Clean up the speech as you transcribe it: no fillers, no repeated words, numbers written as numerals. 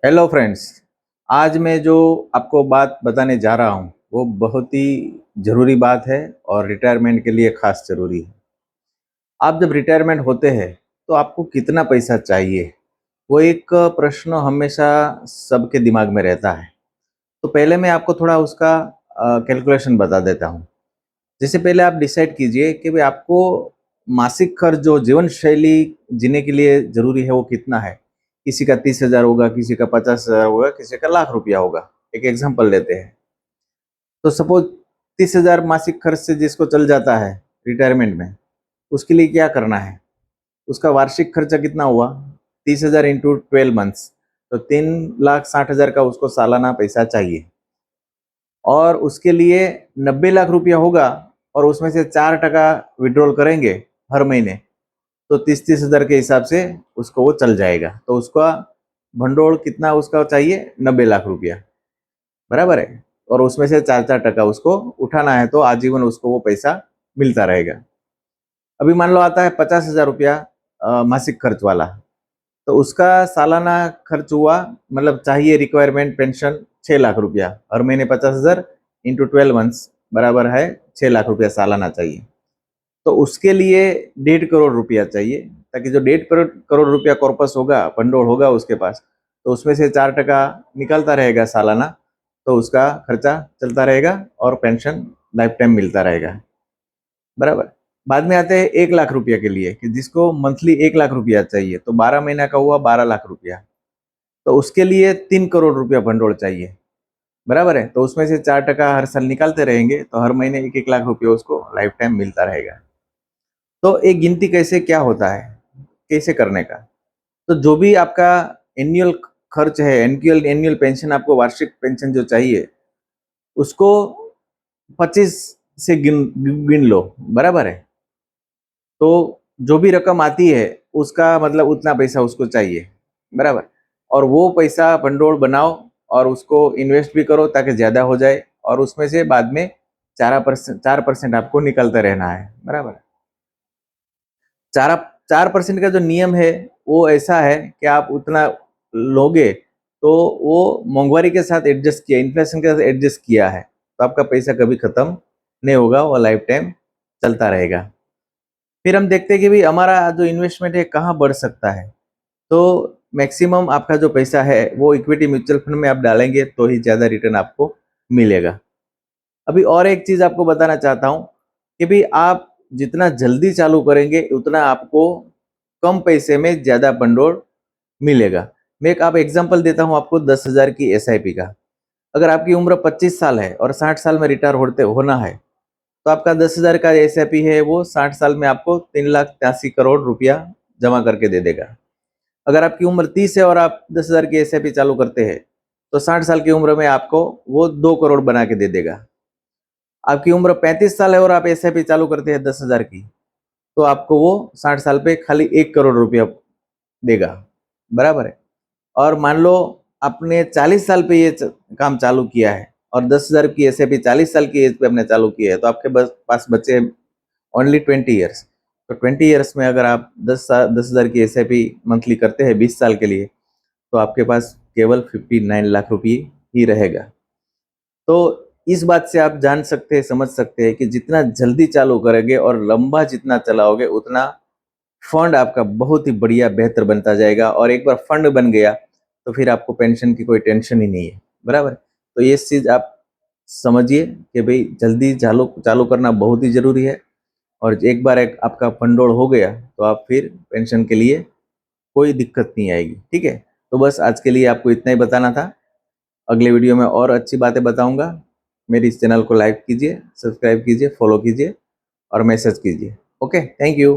Hello friends. आज मैं जो आपको बात बताने जा रहा हूँ वो बहुत ही ज़रूरी बात है और रिटायरमेंट के लिए ख़ास ज़रूरी है। आप जब रिटायरमेंट होते हैं तो आपको कितना पैसा चाहिए, वो एक प्रश्न हमेशा सबके दिमाग में रहता है। तो पहले मैं आपको थोड़ा उसका कैलकुलेशन बता देता हूँ। जैसे पहले आप डिसाइड कीजिए कि भाई आपको मासिक खर्च जो जीवन शैली जीने के लिए ज़रूरी है वो कितना है। किसी का 30,000 होगा, किसी का 50,000 होगा, किसी का लाख रुपया होगा। एक एग्जांपल लेते हैं। तो सपोज 30,000 मासिक खर्च से जिसको चल जाता है रिटायरमेंट में, उसके लिए क्या करना है? उसका वार्षिक खर्चा कितना हुआ? 30,000 इंटू 12 मंथ्स, तो 3,60,000 का उसको सालाना पैसा चाहिए। और उसके लिए 90 लाख रुपया होगा और उसमें से 4% विड्रॉल करेंगे हर महीने, तो 30,000 के हिसाब से उसको वो चल जाएगा। तो उसका भंडोल कितना उसका चाहिए? 90 लाख रुपया, बराबर है। और उसमें से 4% उसको उठाना है, तो आजीवन उसको वो पैसा मिलता रहेगा। अभी मान लो आता है 50,000 रुपया मासिक खर्च वाला, तो उसका सालाना खर्च हुआ, मतलब चाहिए रिक्वायरमेंट पेंशन 6 लाख रुपया। हर महीने 50,000 इंटू 12 मंथ्स बराबर है 6 लाख रुपया सालाना चाहिए। तो उसके लिए 1.5 करोड़ रुपया चाहिए, ताकि जो 1.5 करोड़ रुपया कॉर्पस होगा, भंडोल होगा उसके पास, तो उसमें से 4% निकलता रहेगा सालाना, तो उसका खर्चा चलता रहेगा और पेंशन लाइफ टाइम मिलता रहेगा, बराबर। बाद में आते हैं 1 लाख रुपया के लिए, कि जिसको मंथली 1 लाख रुपया चाहिए, तो 12 महीना का हुआ 12 लाख रुपया। तो उसके लिए 3 करोड़ रुपया भंडोल चाहिए, बराबर है। तो उसमें से 4% हर साल निकालते रहेंगे, तो हर महीने 1-1 लाख रुपया उसको लाइफ टाइम मिलता रहेगा। तो एक गिनती कैसे क्या होता है, कैसे करने का? तो जो भी आपका एनुअल खर्च है, एनुअल एनुअल पेंशन, आपको वार्षिक पेंशन जो चाहिए, उसको 25 से गिन गिन लो, बराबर है। तो जो भी रकम आती है उसका मतलब उतना पैसा उसको चाहिए, बराबर। और वो पैसा भंडोल बनाओ और उसको इन्वेस्ट भी करो ताकि ज़्यादा हो जाए, और उसमें से बाद में 4% आपको निकलते रहना है, बराबर। 4% का जो नियम है वो ऐसा है कि आप उतना लोगे तो वो महंगाई के साथ एडजस्ट किया, इन्फ्लेशन के साथ एडजस्ट किया है, तो आपका पैसा कभी खत्म नहीं होगा, वो लाइफ टाइम चलता रहेगा। फिर हम देखते हैं कि भाई हमारा जो इन्वेस्टमेंट है कहाँ बढ़ सकता है। तो मैक्सिमम आपका जो पैसा है वो इक्विटी म्यूचुअल फंड में आप डालेंगे तो ही ज़्यादा रिटर्न आपको मिलेगा। अभी और एक चीज़ आपको बताना चाहता हूँ कि भाई आप जितना जल्दी चालू करेंगे उतना आपको कम पैसे में ज़्यादा भंडोल मिलेगा। मैं एक आप एग्जांपल देता हूँ आपको 10,000 की एसआईपी का। अगर आपकी उम्र 25 साल है और 60 साल में रिटायर होते होना है, तो आपका 10,000 का एसआईपी है वो 60 साल में आपको 3,83 करोड़ रुपया जमा करके दे देगा। अगर आपकी उम्र 30 है और आप 10,000 की एसआईपी चालू करते हैं, तो 60 साल की उम्र में आपको वो 2 करोड़ बना के दे देगा। आपकी उम्र 35 साल है और आप एसआईपी चालू करते हैं 10,000 की, तो आपको वो 60 साल पे खाली 1 करोड़ रुपया देगा, बराबर है। और मान लो आपने 40 साल पे ये काम चालू किया है और 10,000 की एसआईपी 40 साल की एज पे आपने चालू किया है, तो आपके पास बचे ओनली 20 ईयर्स। तो 20 ईयर्स में अगर आप 10,000 की एसआईपी मंथली करते हैं 20 साल के लिए, तो आपके पास केवल 59 लाख रुपये ही रहेगा। तो इस बात से आप जान सकते हैं, समझ सकते हैं कि जितना जल्दी चालू करोगे और लंबा जितना चलाओगे, उतना फंड आपका बहुत ही बढ़िया बेहतर बनता जाएगा। और एक बार फंड बन गया तो फिर आपको पेंशन की कोई टेंशन ही नहीं है, बराबर। तो ये चीज़ आप समझिए कि भाई जल्दी चालू चालू करना बहुत ही ज़रूरी है। और एक बार एक आपका फंडोल हो गया तो आप फिर पेंशन के लिए कोई दिक्कत नहीं आएगी, ठीक है। तो बस आज के लिए आपको इतना ही बताना था। अगले वीडियो में और अच्छी बातें बताऊंगा। मेरी इस चैनल को लाइक कीजिए, सब्सक्राइब कीजिए, फॉलो कीजिए और मैसेज कीजिए। Okay, thank you.